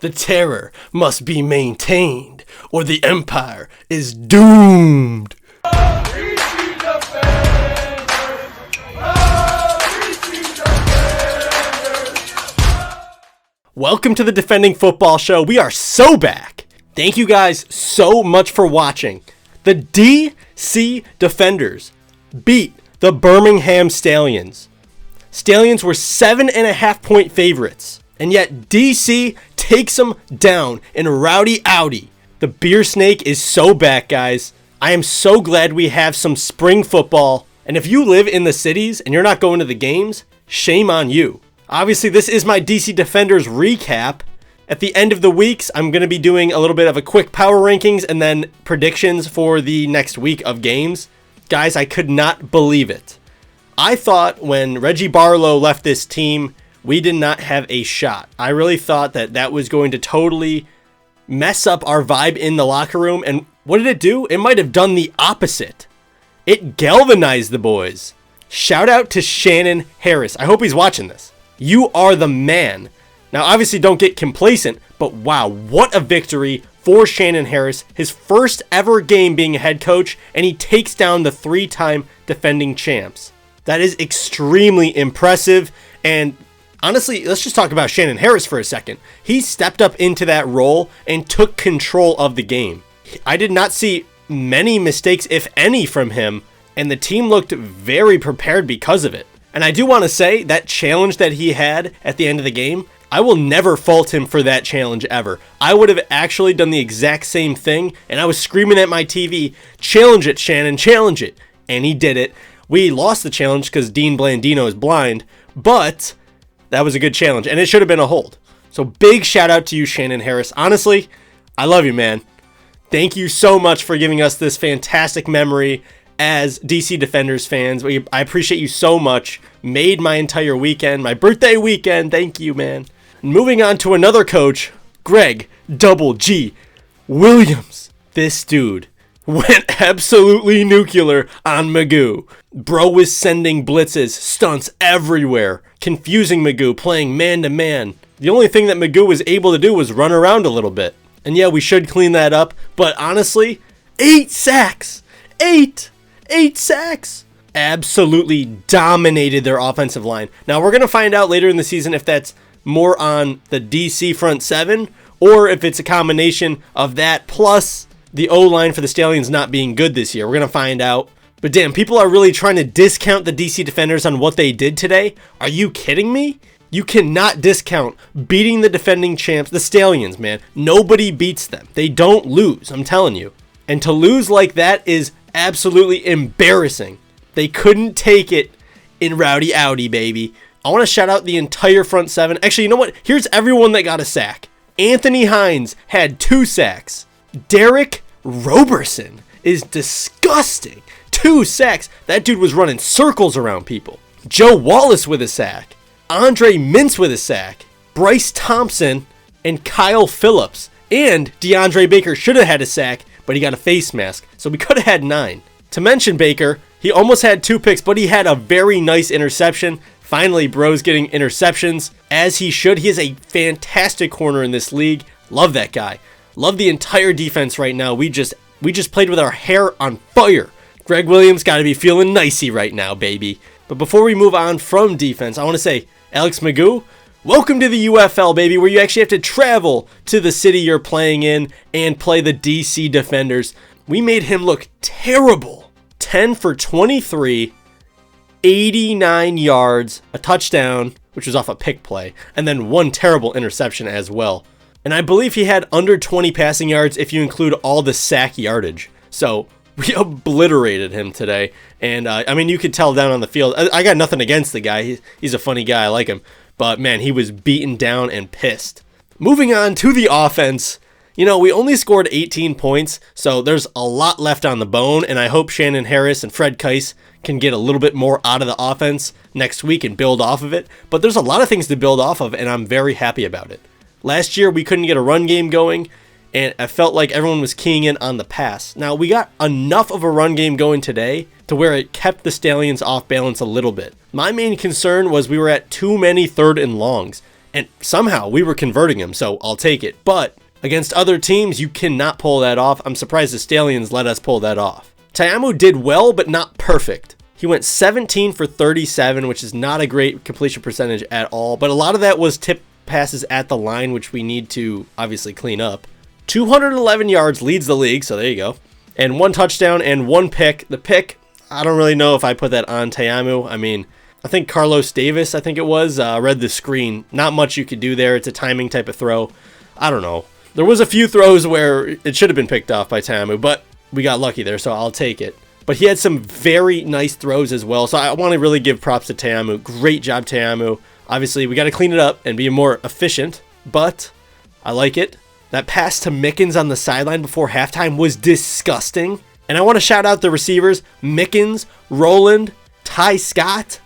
The terror must be maintained, or the empire is doomed. Welcome to the Defending Football Show. We are so back. Thank you guys so much for watching. The DC Defenders beat the Birmingham Stallions. Stallions were 7.5-point favorites, and yet DC takes them down in Rowdy Audi. The beer snake is so back, guys. I am so glad we have some spring football, and if you live in the cities and you're not going to the games, shame on you. Obviously, this is my DC Defenders recap. At the end of the weeks, I'm going to be doing a little bit of a quick power rankings and then predictions for the next week of games. Guys, I could not believe it. I thought when Reggie Barlow left this team, we did not have a shot. I really thought that that was going to totally mess up our vibe in the locker room. And what did it do? It might have done the opposite. It galvanized the boys. Shout out to Shannon Harris. I hope he's watching this. You are the man. Now, obviously, don't get complacent, but wow, what a victory for Shannon Harris. His first ever game being a head coach, and he takes down the 3-time defending champs. That is extremely impressive, and honestly, let's just talk about Shannon Harris for a second. He stepped up into that role and took control of the game. I did not see many mistakes, if any, from him, and the team looked very prepared because of it. And I do want to say that challenge that he had at the end of the game, I will never fault him for that challenge ever. I would have actually done the exact same thing, and I was screaming at my TV, challenge it, Shannon, challenge it. And he did it. We lost the challenge because Dean Blandino is blind, but that was a good challenge, and it should have been a hold. So big shout out to you, Shannon Harris. Honestly, I love you, man. Thank you so much for giving us this fantastic memory as DC Defenders fans. I appreciate you so much. Made my entire weekend, my birthday weekend. Thank you, man. Moving on to another coach, Greg Double G Williams. This dude went absolutely nuclear on Magoo. Bro was sending blitzes, stunts everywhere, confusing Magoo, playing man-to-man. The only thing that Magoo was able to do was run around a little bit. And yeah, we should clean that up, but honestly, 8 sacks! 8 sacks! Absolutely dominated their offensive line. Now, we're going to find out later in the season if that's more on the DC front 7, or if it's a combination of that plus the O-line for the Stallions not being good this year. We're going to find out. But damn, people are really trying to discount the DC Defenders on what they did today? Are you kidding me? You cannot discount beating the defending champs, the Stallions, man. Nobody beats them. They don't lose, I'm telling you. And to lose like that is absolutely embarrassing. They couldn't take it in Rowdy Audi, baby. I want to shout out the entire front 7. Actually, you know what? Here's everyone that got a sack. Anthony Hines had 2 sacks. Derek Roberson is disgusting. 2 sacks. That dude was running circles around people. Joe Wallace with a sack. Andre Mintz with a sack. Bryce Thompson and Kyle Phillips. And DeAndre Baker should have had a sack, but he got a face mask, so we could have had 9. To mention Baker, he almost had 2 picks, but he had a very nice interception. Finally, bro's getting interceptions, as he should. He is a fantastic corner in this league. Love that guy. Love the entire defense right now. We just played with our hair on fire. Greg Williams got to be feeling nicey right now, baby. But before we move on from defense, I want to say, Alex Magoo, welcome to the UFL, baby, where you actually have to travel to the city you're playing in and play the DC Defenders. We made him look terrible. 10 for 23, 89 yards, a touchdown, which was off a pick play, and then 1 terrible interception as well. And I believe he had under 20 passing yards if you include all the sack yardage. So we obliterated him today. And I mean, you could tell down on the field. I got nothing against the guy. He's a funny guy. I like him. But man, he was beaten down and pissed. Moving on to the offense. You know, we only scored 18 points, so there's a lot left on the bone, and I hope Shannon Harris and Fred Keiss can get a little bit more out of the offense next week and build off of it. But there's a lot of things to build off of, and I'm very happy about it. Last year, we couldn't get a run game going, and I felt like everyone was keying in on the pass. Now, we got enough of a run game going today to where it kept the Stallions off balance a little bit. My main concern was we were at too many 3rd and longs, And somehow we were converting him, so I'll take it. But against other teams, you cannot pull that off. I'm surprised the Stallions let us pull that off. Ta'amu did well, but not perfect. He went 17 for 37, which is not a great completion percentage at all. But a lot of that was tip passes at the line, which we need to obviously clean up. 211 yards leads the league, so there you go. And 1 touchdown and 1 pick. The pick, I don't really know if I put that on Ta'amu. I mean, I think Carlos Davis, I think it was, read the screen. Not much you could do there. It's a timing type of throw. I don't know. There was a few throws where it should have been picked off by Ta'amu, but we got lucky there, so I'll take it. But he had some very nice throws as well, so I want to really give props to Ta'amu. Great job, Ta'amu. Obviously, we got to clean it up and be more efficient, but I like it. That pass to Mickens on the sideline before halftime was disgusting. And I want to shout out the receivers, Mickens, Roland, Ty Scott.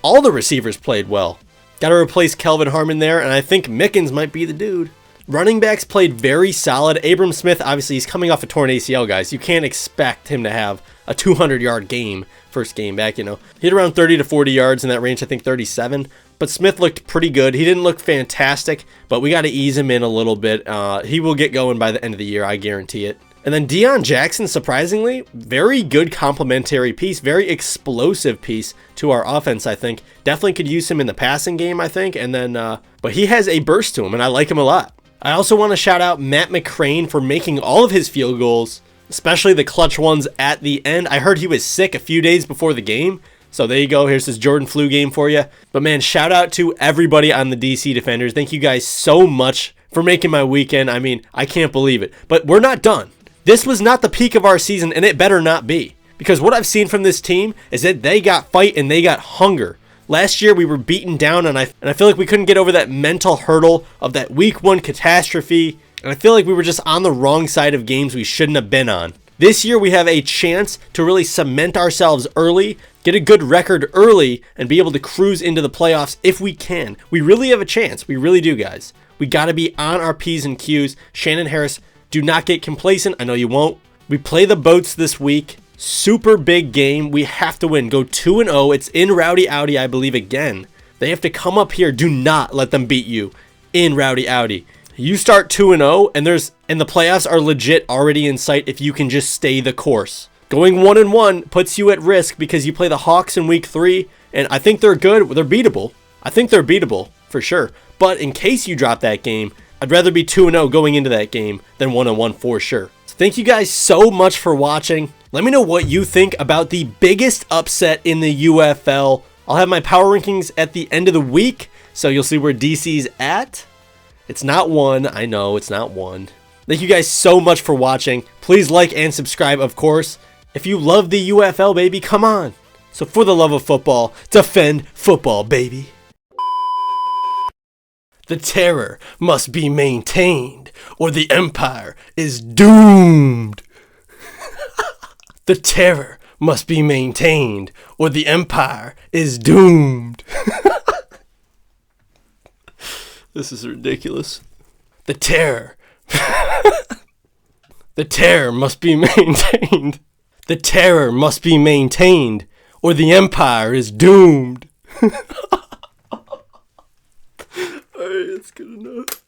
All the receivers played well. Got to replace Kelvin Harmon there, and I think Mickens might be the dude. Running backs played very solid. Abram Smith, obviously, he's coming off a torn ACL, guys. You can't expect him to have a 200-yard game, first game back, you know. He had around 30 to 40 yards in that range, I think 37. But Smith looked pretty good. He didn't look fantastic, but we got to ease him in a little bit. He will get going by the end of the year, I guarantee it. And then Deion Jackson, surprisingly, very good complementary piece, very explosive piece to our offense, I think. Definitely could use him in the passing game, I think. And then, but he has a burst to him, and I like him a lot. I also want to shout out Matt McCrane for making all of his field goals, especially the clutch ones at the end. I heard he was sick a few days before the game. So there you go. Here's his Jordan flu game for you. But man, shout out to everybody on the DC Defenders. Thank you guys so much for making my weekend. I mean, I can't believe it. But we're not done. This was not the peak of our season, and it better not be. Because what I've seen from this team is that they got fight and they got hunger. Last year we were beaten down, and I feel like we couldn't get over that mental hurdle of that week 1 catastrophe. And I feel like we were just on the wrong side of games we shouldn't have been on. This year we have a chance to really cement ourselves early, get a good record early, and be able to cruise into the playoffs if we can. We really have a chance. We really do, guys. We got to be on our P's and Q's. Shannon Harris, do not get complacent. I know you won't. We play the Boats this week. Super big game. We have to win. Go 2-0. It's in Rowdy Audi, I believe, again. They have to come up here. Do not let them beat you in Rowdy Audi. You start 2-0, and the playoffs are legit already in sight if you can just stay the course. Going 1-1 puts you at risk because you play the Hawks in week 3, and I think they're good. They're beatable. I think they're beatable for sure. But in case you drop that game, I'd rather be 2-0 going into that game than 1-1 for sure. So thank you guys so much for watching. Let me know what you think about the biggest upset in the UFL. I'll have my power rankings at the end of the week, so you'll see where DC's at. It's not 1. I know it's not 1. Thank you guys so much for watching. Please like and subscribe, of course. If you love the UFL, baby, come on. So for the love of football, defend football, baby. The terror must be maintained, or the empire is doomed. The terror must be maintained, or the empire is doomed. This is ridiculous. The terror. The terror must be maintained. The terror must be maintained, or the empire is doomed. Alright, that's good enough.